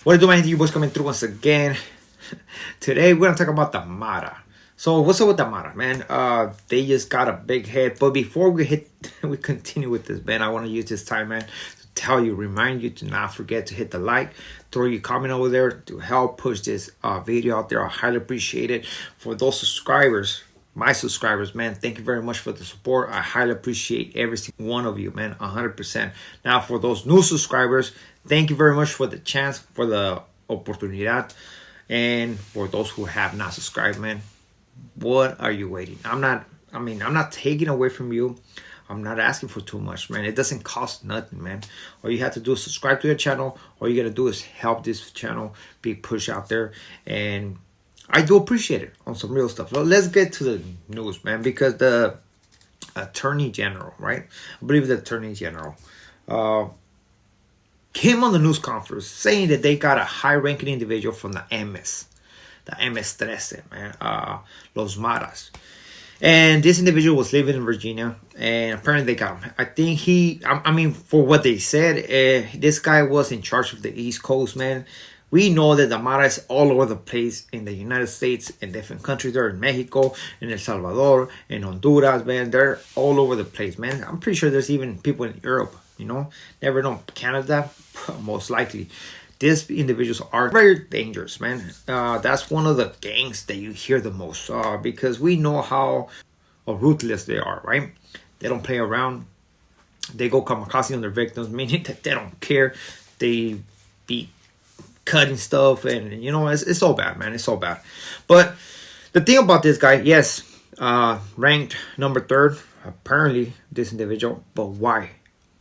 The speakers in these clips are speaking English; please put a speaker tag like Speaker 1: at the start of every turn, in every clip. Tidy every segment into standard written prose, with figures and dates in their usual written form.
Speaker 1: What is doing, you boys coming through once again. Today we're gonna talk about the Mara. So what's up with the Mara, man? They just got a big head. But before we continue with this, man, I want to use this time, man, to remind you to not forget to hit the like, throw your comment over there to help push this video out there. I highly appreciate it. For those subscribers, my subscribers, man, thank you very much for the support. I highly appreciate every single one of you, man, 100%. Now, for those new subscribers, thank you very much for the chance, for the oportunidad. And for those who have not subscribed, man, what are you waiting? I'm not taking away from you. I'm not asking for too much, man. It doesn't cost nothing, man. All you have to do is subscribe to the channel. All you got to do is help this channel be pushed out there. And I do appreciate it on some real stuff. So let's get to the news, man, because the Attorney General, right? I believe the Attorney General came on the news conference saying that they got a high-ranking individual from the MS-13, man, Los Maras. And this individual was living in Virginia, and apparently they got him. I think for what they said, this guy was in charge of the East Coast, man. We know that the Mara is all over the place in the United States, in different countries. They're in Mexico, in El Salvador, in Honduras, man. They're all over the place, man. I'm pretty sure there's even people in Europe, you know. Never know. Canada, most likely. These individuals are very dangerous, man. That's one of the gangs that you hear the most because we know how ruthless they are, right? They don't play around. They go kamikaze on their victims, meaning that they don't care. They be cutting stuff, and you know, it's so bad, man. It's so bad. But the thing about this guy, yes, ranked number 3rd, apparently, this individual. But why?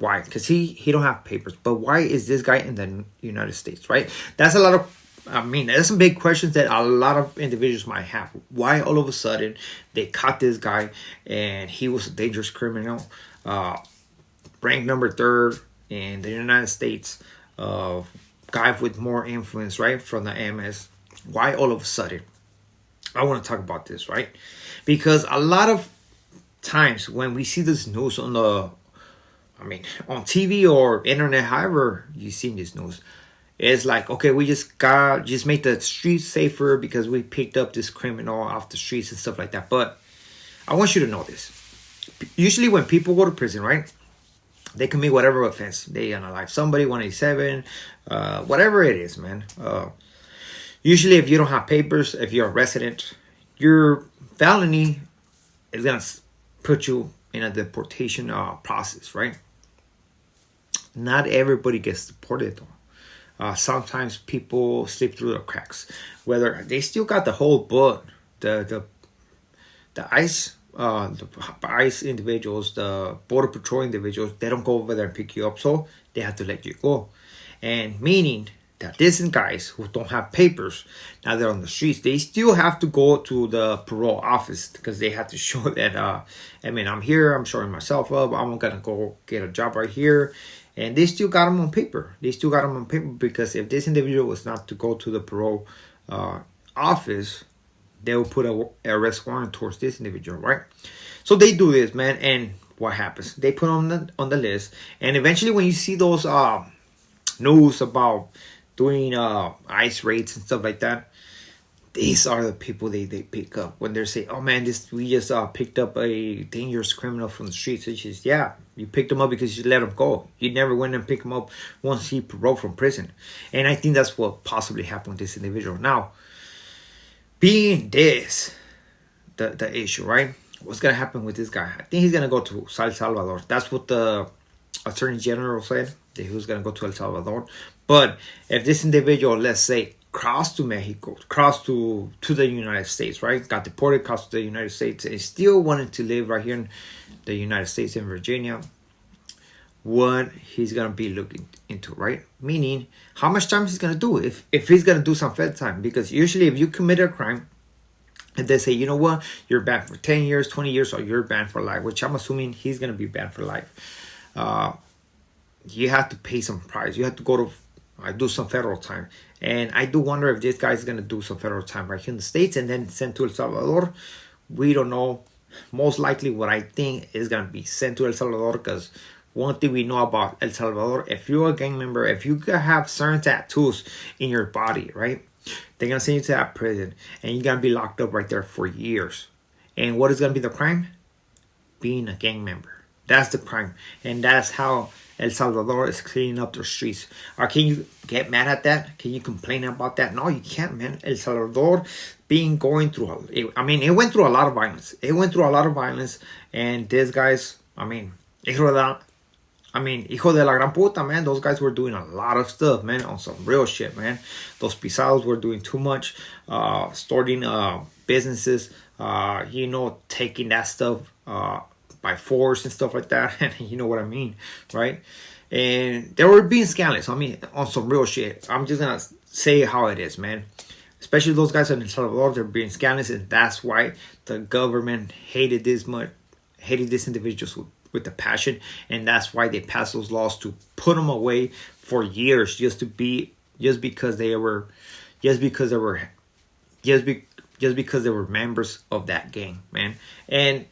Speaker 1: Why? Because he don't have papers. But why is this guy in the United States, right? That's a lot of, there's some big questions that a lot of individuals might have. Why all of a sudden they caught this guy and he was a dangerous criminal, ranked number 3rd in the United States, guy with more influence, right, from the MS. Why all of a sudden? I want to talk about this, right? Because a lot of times when we see this news on on TV or internet, however you seen this news, it's like, okay, we just made the streets safer because we picked up this criminal off the streets and stuff like that. But I want you to know this. Usually when people go to prison, right, they commit whatever offense. They unalive somebody, 187, whatever it is, man. Usually if you don't have papers, if you're a resident, your felony is going to put you in a deportation process, right? Not everybody gets deported, though. Sometimes people slip through the cracks. Whether they still got the whole book, the ICE individuals, the Border Patrol individuals, they don't go over there and pick you up, so they have to let you go. And meaning that these guys who don't have papers, now they're on the streets, they still have to go to the parole office because they have to show that, I'm here, I'm showing myself up, I'm going to go get a job right here. And they still got them on paper. Because if this individual was not to go to the parole office, they will put a arrest warrant towards this individual, right? So they do this, man, and what happens? They put on the list, and eventually, when you see those news about doing ICE raids and stuff like that, these are the people they pick up when they say, "Oh man, we just picked up a dangerous criminal from the streets." It's just, yeah, you picked him up because you let him go. You never went and picked him up once he paroled from prison, and I think that's what possibly happened with this individual. Now, being this the issue, right? What's gonna happen with this guy? I think he's gonna go to El Salvador. That's what the Attorney General said, that he was gonna go to El Salvador. But if this individual, let's say, crossed to Mexico, crossed to the United States, right? Got deported, crossed to the United States, and still wanted to live right here in the United States, in Virginia, what he's gonna be looking into, right? Meaning, how much time he's gonna do if he's gonna do some fed time. Because usually if you commit a crime, and they say, you know what, you're banned for 10 years, 20 years, or you're banned for life, which I'm assuming he's going to be banned for life. You have to pay some price. You have to go to do some federal time. And I do wonder if this guy is going to do some federal time right here in the States and then sent to El Salvador. We don't know. Most likely what I think is going to be sent to El Salvador because one thing we know about El Salvador, if you're a gang member, if you have certain tattoos in your body, right, they're going to send you to that prison, and you're going to be locked up right there for years. And what is going to be the crime? Being a gang member. That's the crime. And that's how El Salvador is cleaning up their streets. Or can you get mad at that? Can you complain about that? No, you can't, man. El Salvador going through, it went through a lot of violence. It went through a lot of violence. And these guys, hijo de la gran puta, man. Those guys were doing a lot of stuff, man, on some real shit, man. Those pisados were doing too much, starting businesses, taking that stuff by force and stuff like that. And you know what I mean, right? And they were being scandalous. On some real shit. I'm just gonna say how it is, man. Especially those guys in El Salvador, they're being scandalous, and that's why the government hated these individuals with the passion, and that's why they passed those laws to put them away for years, just because they were members of that gang, man. And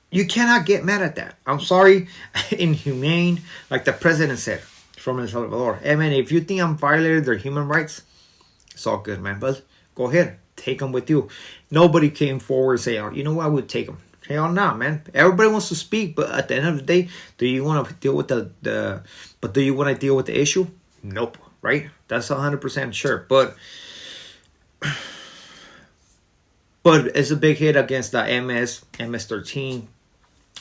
Speaker 1: you cannot get mad at that. I'm sorry, inhumane, like the president said from El Salvador. Hey, man, if you think I'm violating their human rights, it's all good, man. But go ahead, take them with you. Nobody came forward and say, oh, you know what, I would take them. Hell no, man. Everybody wants to speak, but at the end of the day, do you want to deal with the issue? Nope, right? That's 100% sure. But it's a big hit against the MS-13,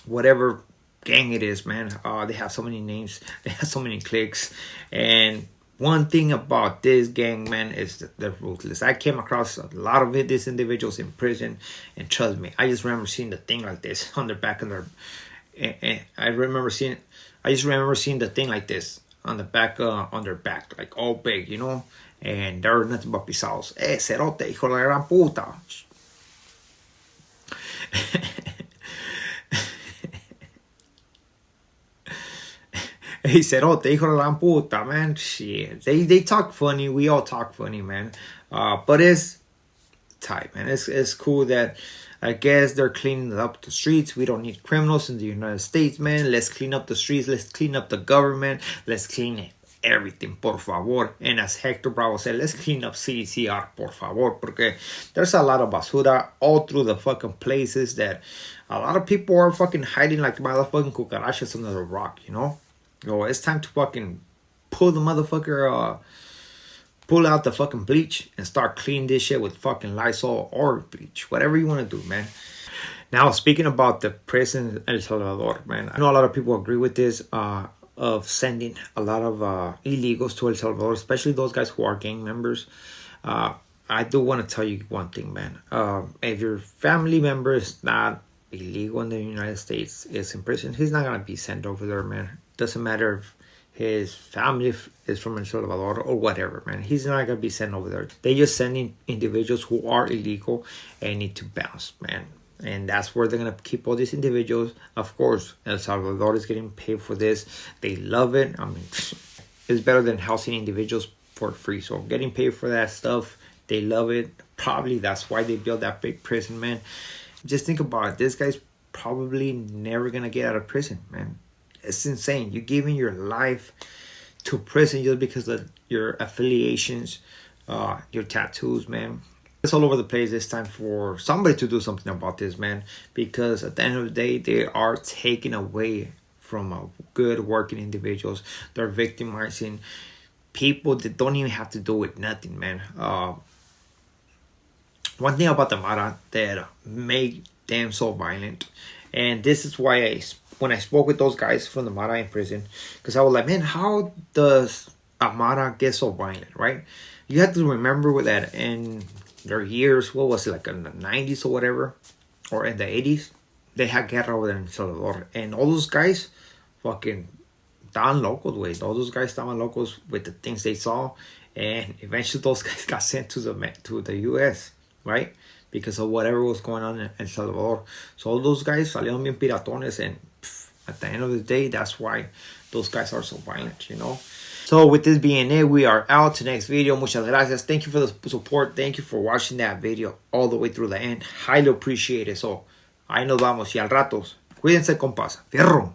Speaker 1: whatever gang it is, man. They have so many names. They have so many cliques. And one thing about this gang, man, is that they're ruthless. I came across a lot of these individuals in prison, and trust me, I just remember seeing the thing like this on their back of their. And I just remember seeing the thing like this on the back, on their back, like all big, And there were nothing but pisados. Cerote, hijo de la gran puta. He said, "Oh, hijo de la puta, man." Shit. They talk funny. We all talk funny, man. But it's tight, man. It's cool that I guess they're cleaning up the streets. We don't need criminals in the United States, man. Let's clean up the streets. Let's clean up the government. Let's clean it. Everything, por favor. And as Hector Bravo said, let's clean up CDCR, por favor. Porque there's a lot of basura all through the fucking places that a lot of people are fucking hiding like motherfucking cucarachas under the rock, It's time to fucking pull out the fucking bleach and start cleaning this shit with fucking Lysol or bleach. Whatever you want to do, man. Now, speaking about the prison in El Salvador, man. I know a lot of people agree with this, of sending a lot of illegals to El Salvador, especially those guys who are gang members. I do want to tell you one thing, man. If your family member is not illegal in the United States, is in prison, he's not going to be sent over there, man. Doesn't matter if his family is from El Salvador or whatever, man. He's not going to be sent over there. They just sending individuals who are illegal and need to bounce, man. And that's where they're going to keep all these individuals. Of course, El Salvador is getting paid for this. They love it. It's better than housing individuals for free. So getting paid for that stuff, they love it. Probably that's why they built that big prison, man. Just think about it. This guy's probably never going to get out of prison, man. It's insane. You're giving your life to prison just because of your affiliations, your tattoos, man. It's all over the place. It's time for somebody to do something about this, man. Because at the end of the day, they are taking away from good working individuals. They're victimizing people that don't even have to do with nothing, man. One thing about the Mara that made them so violent, and this is why when I spoke with those guys from the Mara in prison, because I was like, man, how does Amara get so violent, right? You have to remember that in their years, what was it, like in the 90s or whatever, or in the 80s, they had guerra over there in El Salvador, and all those guys fucking estaban locos, güey. All those guys estaban locos with the things they saw, and eventually those guys got sent to the U.S., right? Because of whatever was going on in El Salvador. So all those guys salieron bien piratones, and at the end of the day, that's why those guys are so violent, So with this being it, we are out to next video. Muchas gracias. Thank you for the support. Thank you for watching that video all the way through the end. Highly appreciate it. So, ahí nos vamos. Y al ratos, cuídense, compas. Fierro.